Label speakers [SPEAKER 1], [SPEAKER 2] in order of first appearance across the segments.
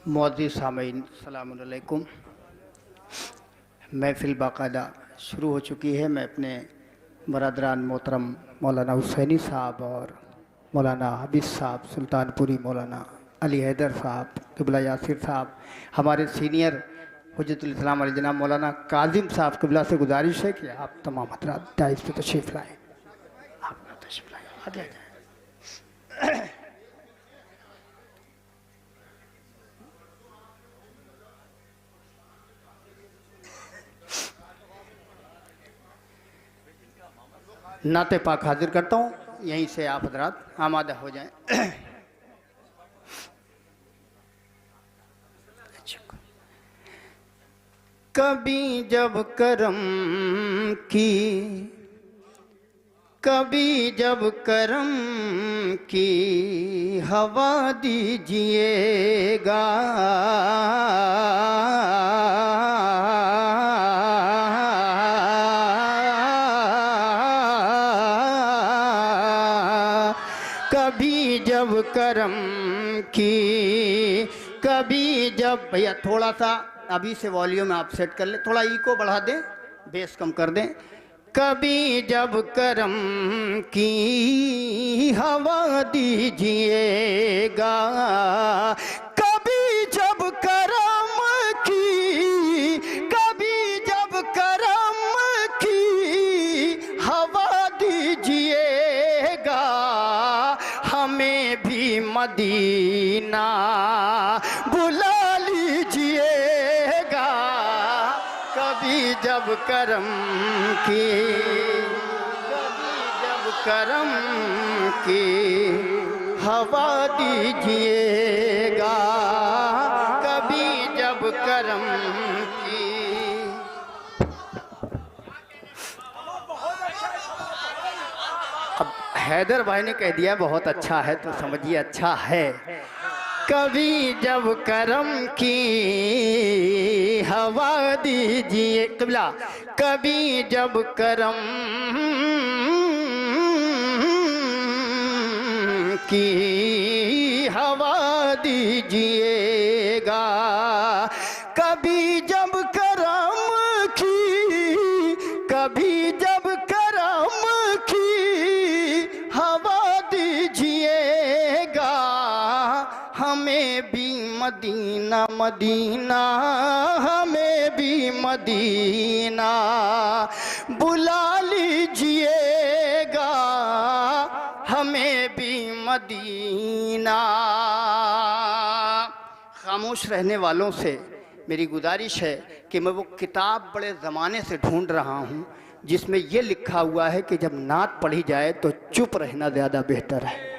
[SPEAKER 1] मुअज़्ज़िज़ सामीन अस्सलामु अलैकुम। महफ़िल बाकायदा शुरू हो चुकी है। मैं अपने बरदरान मोहतरम मौलाना हुसैनी साहब और मौलाना हबीब साहब सुल्तानपुरी, मौलाना अली हैदर साहब, क़िबला यासिर साहब, हमारे सीनियर हुज्जतुल इस्लाम अली जनाब मौलाना काजिम साहब क़िबला से गुजारिश है कि आप तमाम हज़रात दाइस पे तशरीफ़ लाएँ। आप तशरीफ़ लाएँ, आ जाए। नाते पाक हाजिर करता हूँ, यहीं से आप हज़रात आमादा हो जाएं। कभी जब करम की, कभी जब करम की हवा दीजिएगा, कभी जब करम की, कभी जब, भैया थोड़ा सा अभी से वॉल्यूम आप सेट कर ले, थोड़ा इको बढ़ा दें, बेस कम कर दें। कभी जब करम की हवा दीजिएगा, कभी जब करम की, कभी जब करम की हवा दीजिएगा, हमें भी मदीना बुला लीजिएगा। कभी जब करम की, कभी जब करम की हवा दीजिएगा, कभी जब करम की। अब हैदर भाई ने कह दिया बहुत अच्छा है तो समझिए अच्छा है। कभी जब करम की हवा दीजिए, क़िबला कभी जब करम की हवा दीजिएगा, कभी जब करम की, कभी जब करम की हवा दीजिएगा, हमें भी मदीना मदीना, हमें भी मदीना बुला लीजिएगा, हमें भी मदीना। खामोश रहने वालों से मेरी गुजारिश है कि मैं वो किताब बड़े ज़माने से ढूंढ रहा हूँ जिसमें ये लिखा हुआ है कि जब नात पढ़ी जाए तो चुप रहना ज़्यादा बेहतर है।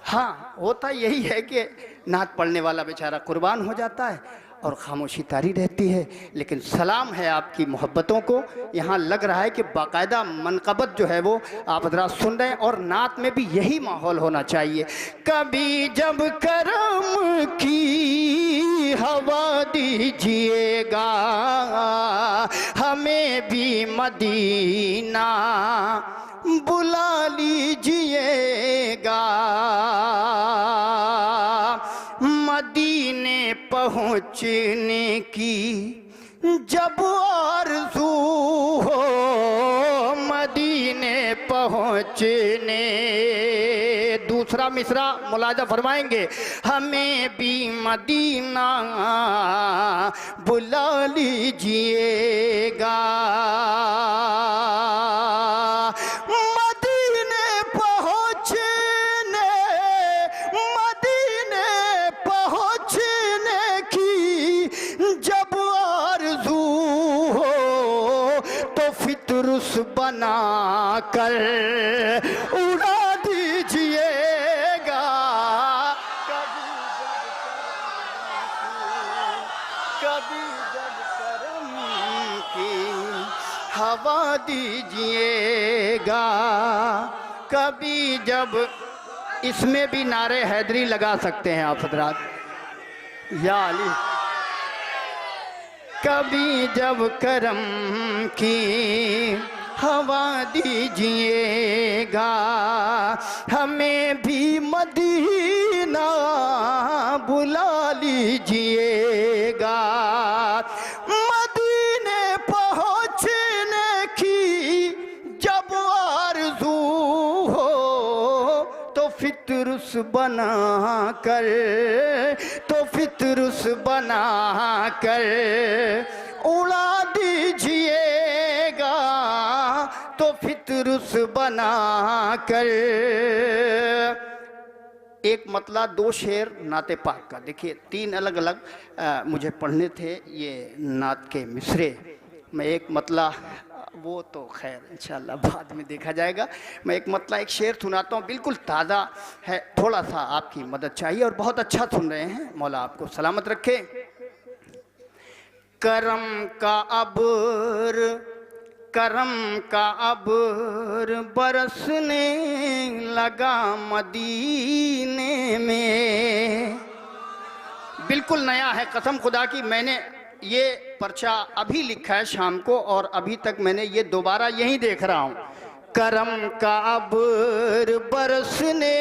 [SPEAKER 1] हाँ, होता यही है कि नात पढ़ने वाला बेचारा कुर्बान हो जाता है और खामोशी तारी रहती है। लेकिन सलाम है आपकी मोहब्बतों को। यहाँ लग रहा है कि बाकायदा मनक़बत जो है वो आप हज़रात सुन रहे हैं और नात में भी यही माहौल होना चाहिए। कभी जब करम की हवा दीजिएगा, हमें भी मदीना बुला लीजिएगा, मदीने पहुँचने की जब आरज़ू हो, मदीने पहुँचने, दूसरा मिसरा मुलाजा फरमाएंगे, हमें भी मदीना बुला लीजिएगा, बना कर उड़ा दीजिएगा। कभी जब करम की हवा दीजिएगा, कभी जब, इसमें भी नारे हैदरी लगा सकते हैं आप हज़रात, या अली। कभी जब करम की हवा दीजिएगा, हमें भी मदीना बुला लीजिएगा। मदीने पहुँचने की जब आरज़ू हो तो फितरुस बना कर, तो फितरुस बना कर उड़ा दीजिएगा, तो फितरुस बना कर। एक मतला दो शेर नाते पाक का। देखिए 3 अलग अलग मुझे पढ़ने थे ये नात के मिसरे। मैं एक मतला, वो तो खैर इंशाल्लाह बाद में देखा जाएगा। मैं एक मतला एक शेर सुनाता हूँ, बिल्कुल ताज़ा है, थोड़ा सा आपकी मदद चाहिए और बहुत अच्छा सुन रहे हैं, मौला आपको सलामत रखे। करम का अब्र, करम का अब्र बरसने लगा मदीने में। बिल्कुल नया है, कसम खुदा की। मैंने ये पर्चा अभी लिखा है शाम को और अभी तक मैंने ये दोबारा यहीं देख रहा हूँ। करम का अब्र बरसने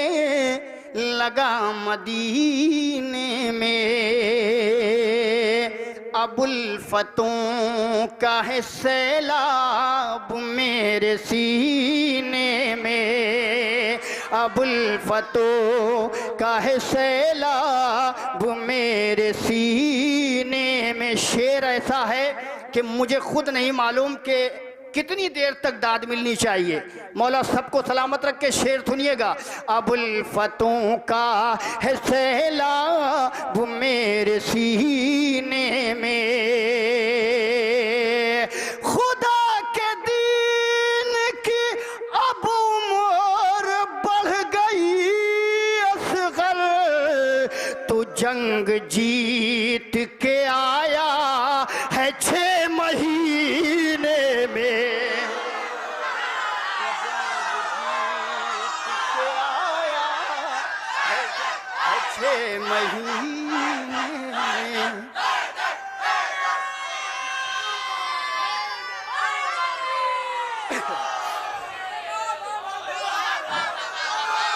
[SPEAKER 1] लगा मदीने में, अबुल फतों का है सैलाब मेरे सीने में, अबुल फतों का है सैलाब मेरे सीने में। शेर ऐसा है कि मुझे खुद नहीं मालूम कि कितनी देर तक दाद मिलनी चाहिए। मौला सबको सलामत रख के शेर सुनिएगा। अबुल फतों का है सैलाब मेरे सीने में, खुदा के दीन की अब उम्र बढ़ गई असगर, तो जंग जीत के आया है 6 महीने में, 6 महीने में।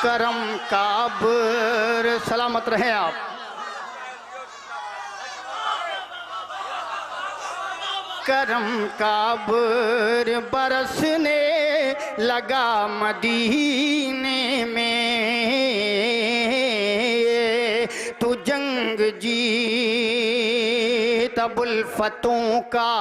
[SPEAKER 1] करम का अब्र, सलामत रहें आप। करम का अब्र बरसने लगा मदीने में, तू जंग जीत अबुल फतों का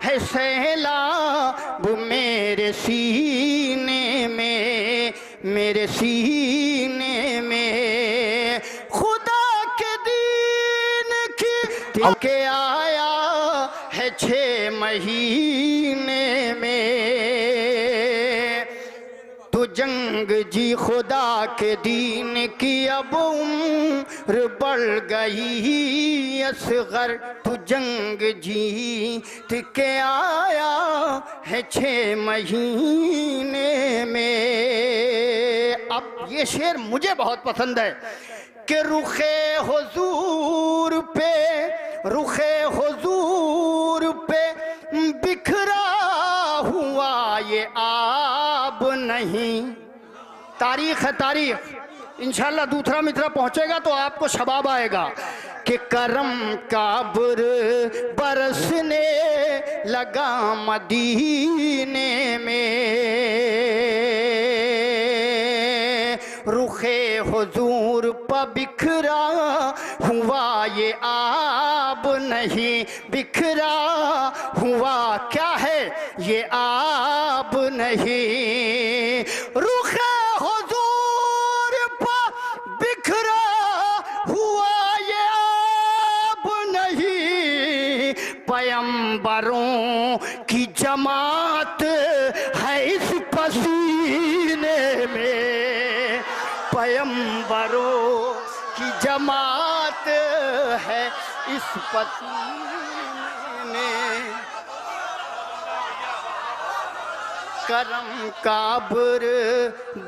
[SPEAKER 1] है सैलाब मेरे सीने में, मेरे सीने में। खुदा के दीन की के आया है 6 महीने में, तो जंग जी खुदा के दीन की अब उम्र बढ़ गई असगर, तो जंग जीत के आया है 6 महीने में। अब ये शेर मुझे बहुत पसंद है कि रुखे हुजूर पे, रुखे हुजूर पे बिखरा हुआ ये आब नहीं। तारीख है तारीख, इंशाल्लाह दूसरा मित्रा पहुंचेगा तो आपको शबाब आएगा कि करम का अब्र बरसने लगा मदीने में, रुखे हुजूर पर बिखरा हुआ ये आब नहीं, बिखरा हुआ क्या है ये आब नहीं। रुखे हुजूर पर बिखरा हुआ ये आब नहीं, पैगंबरों की जमात है इस पसीने में, पैगंबरों की जमात है इस पसीने में। करम का अब्र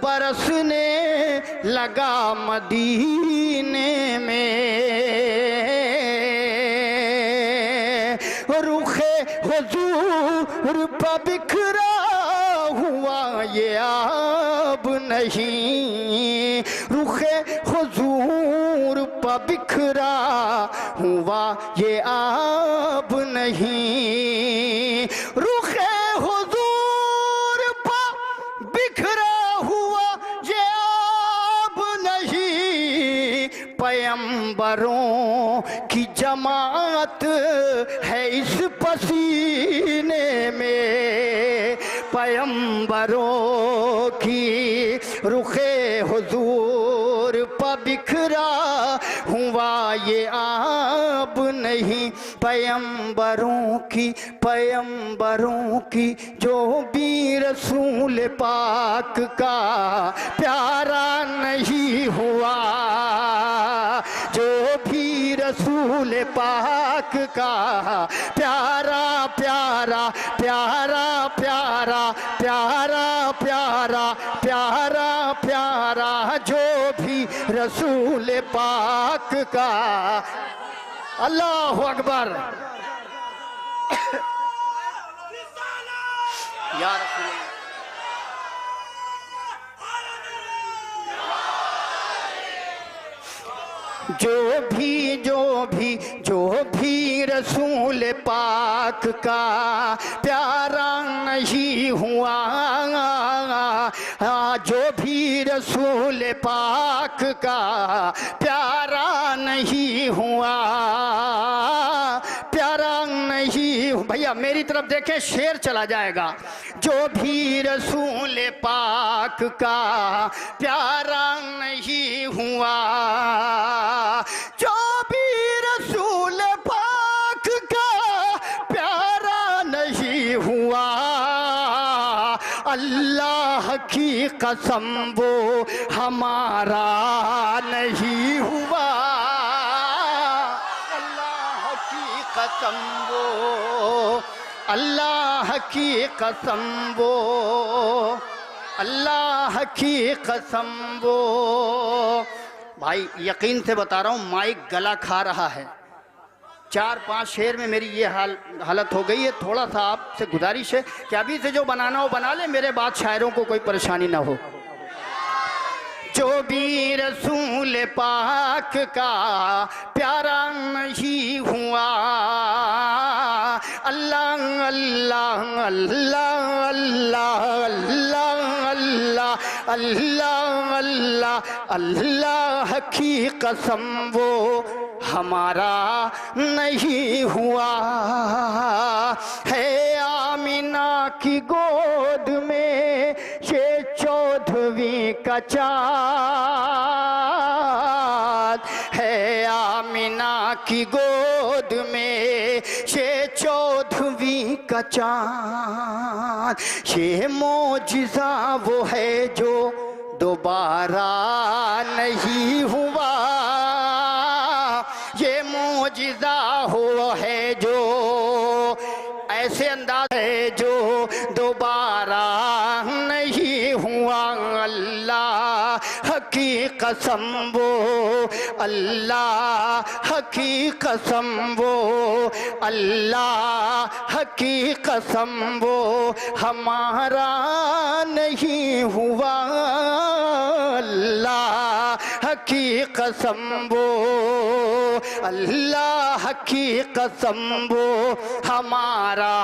[SPEAKER 1] बरसने लगा मदीने में, रुखे हुजूर पर बिखरा हुआ ये अब नहीं, रुखे हुजूर पर बिखरा हुआ ये अब नहीं, रुखे हुजूर पर बिखरा हुआ ये अब नहीं, पैगंबरों की जमात है इस पसीने में, पैगंबरों की रुखे हुजूर पर बिखरा हुआ ये अब नहीं, पैगंबरों की जो भी रसूल पाक का प्यारा नहीं हुआ, जो भी रसूल पाक का प्यारा प्यारा प्यारा प्यारा प्यारा प्यारा प्यारा प्यारा, जो भी रसूल पाक का। अल्लाहु अकबर। या रसूल जो भी रसूल पाक का प्यारा नहीं हुआ, जो भी रसूल पाक का प्यारा नहीं हुआ, प्यारा नहीं। भैया मेरी तरफ देखें, शेर चला जाएगा। जो भी रसूल पाक का प्यारा नहीं हुआ, जो भी रसूल पाक का प्यारा नहीं हुआ, अल्लाह की कसम वो हमारा नहीं हुआ, अल्लाह की कसम वो, अल्लाह की कसम वो, अल्लाह की कसम वो। भाई यकीन से बता रहा हूँ, माइक गला खा रहा है। 4-5 शेर में मेरी ये हालत हो गई है। थोड़ा सा आपसे गुजारिश है कि अभी से जो बनाना हो बना ले, मेरे बाद शायरों को कोई परेशानी ना हो। जो भी रसूल पाक का प्यारा नहीं हुआ, अल्लाह अल्लाह अल्लाह अल्लाह अल्लाह अल्लाह अल्लाह अल्लाह अल्लाह की कसम वो हमारा नहीं हुआ। है आमिना की गोद में ये 14वीं का चाँद, है आमिना की गोद में ये 14वीं का चाँद, ये मौजिज़ा वो है जो दोबारा नहीं हुआ, ये मौजिज़ा हो है जो ऐसे अंदाज है जो दोबारा नहीं हुआ। अल्लाह की कसम वो, अल्लाह की कसम वो, अल्लाह की कसम वो हमारा नहीं हुआ, अल्लाह की कसम वो, अल्लाह की कसम वो हमारा।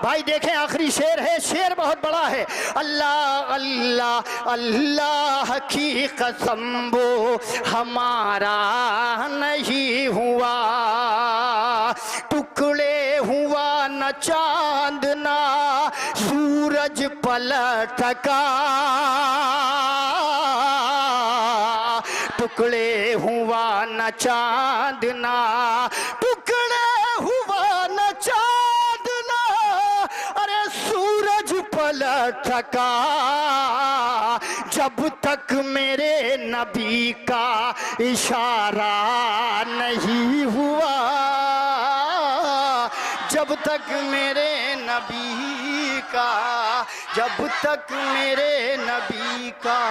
[SPEAKER 1] भाई देखें आखिरी शेर है, शेर बहुत बड़ा है। अल्लाह अल्लाह अल्लाह की कसम वो हमारा नहीं हुआ, टुकड़े हुआ न चांद ना सूरज पलट का, टुकड़े हुआ न चांद ना, टुकड़े हुआ न चांद ना, अरे सूरज पलट का, जब तक मेरे नबी का इशारा नहीं हुआ, जब तक मेरे नबी का, जब तक मेरे नबी का